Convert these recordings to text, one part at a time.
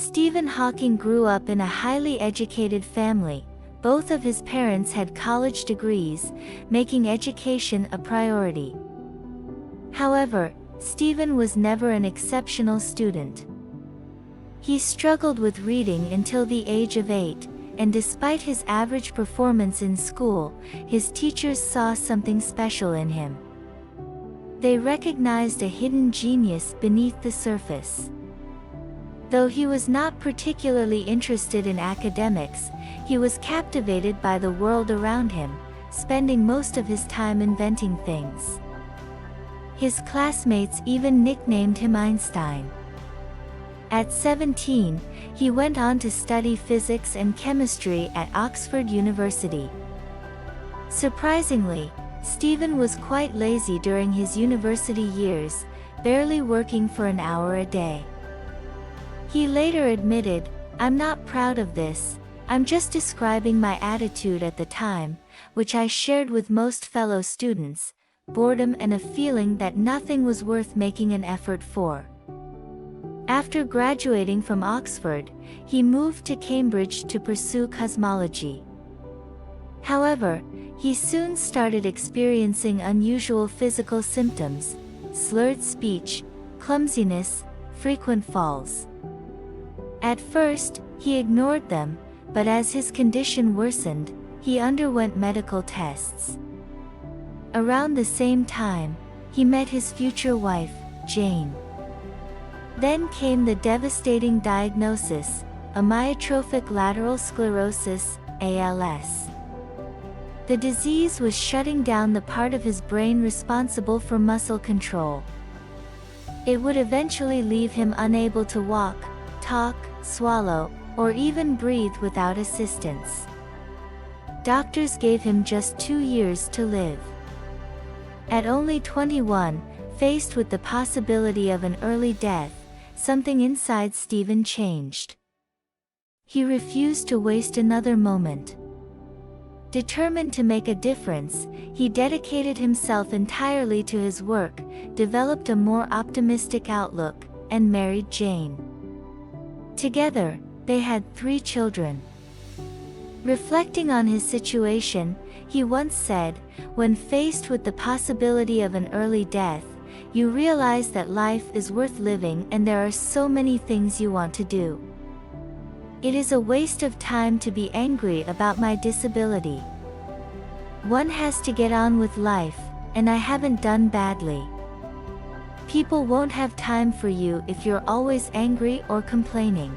Stephen Hawking grew up in a highly educated family. Both of his parents had college degrees, making education a priority. However, Stephen was never an exceptional student. He struggled with reading until the age of 8, and despite his average performance in school, his teachers saw something special in him. They recognized a hidden genius beneath the surface. Though he was not particularly interested in academics, he was captivated by the world around him, spending most of his time inventing things. His classmates even nicknamed him Einstein. At 17, he went on to study physics and chemistry at Oxford University. Surprisingly, Stephen was quite lazy during his university years, barely working for an hour a day. He later admitted, "I'm not proud of this, I'm just describing my attitude at the time, which I shared with most fellow students, boredom and a feeling that nothing was worth making an effort for." After graduating from Oxford, he moved to Cambridge to pursue cosmology. However, he soon started experiencing unusual physical symptoms: slurred speech, clumsiness, frequent falls. At first, he ignored them, but as his condition worsened, he underwent medical tests. Around the same time, he met his future wife, Jane. Then came the devastating diagnosis, amyotrophic lateral sclerosis, ALS. The disease was shutting down the part of his brain responsible for muscle control. It would eventually leave him unable to walk, talk, swallow, or even breathe without assistance. Doctors gave him just 2 years to live. At only 21, faced with the possibility of an early death, something inside Stephen changed. He refused to waste another moment. Determined to make a difference, he dedicated himself entirely to his work, developed a more optimistic outlook, and married Jane. Together, they had 3 children. Reflecting on his situation, he once said, "When faced with the possibility of an early death, you realize that life is worth living and there are so many things you want to do. It is a waste of time to be angry about my disability. One has to get on with life, and I haven't done badly. People won't have time for you if you're always angry or complaining."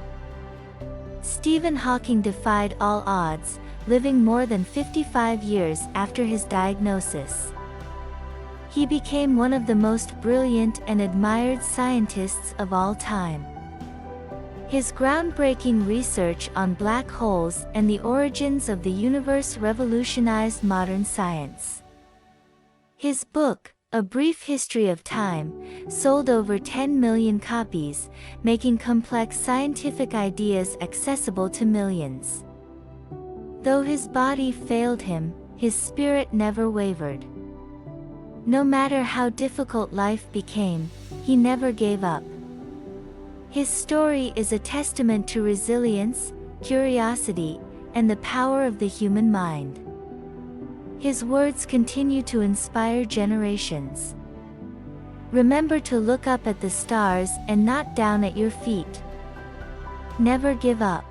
Stephen Hawking defied all odds, living more than 55 years after his diagnosis. He became one of the most brilliant and admired scientists of all time. His groundbreaking research on black holes and the origins of the universe revolutionized modern science. His book, A Brief History of Time, sold over 10 million copies, making complex scientific ideas accessible to millions. Though his body failed him, his spirit never wavered. No matter how difficult life became, he never gave up. His story is a testament to resilience, curiosity, and the power of the human mind. His words continue to inspire generations. Remember to look up at the stars and not down at your feet. Never give up.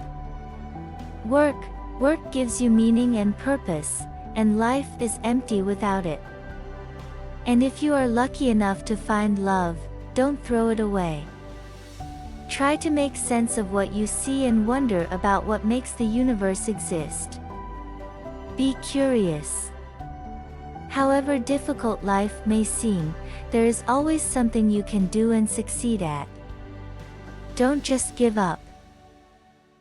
Work gives you meaning and purpose, and life is empty without it. And if you are lucky enough to find love, don't throw it away. Try to make sense of what you see and wonder about what makes the universe exist. Be curious. However difficult life may seem, there is always something you can do and succeed at. Don't just give up.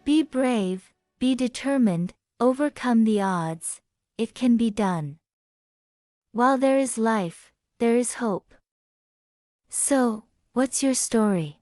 Be brave, be determined, overcome the odds. It can be done. While there is life, there is hope. So, what's your story?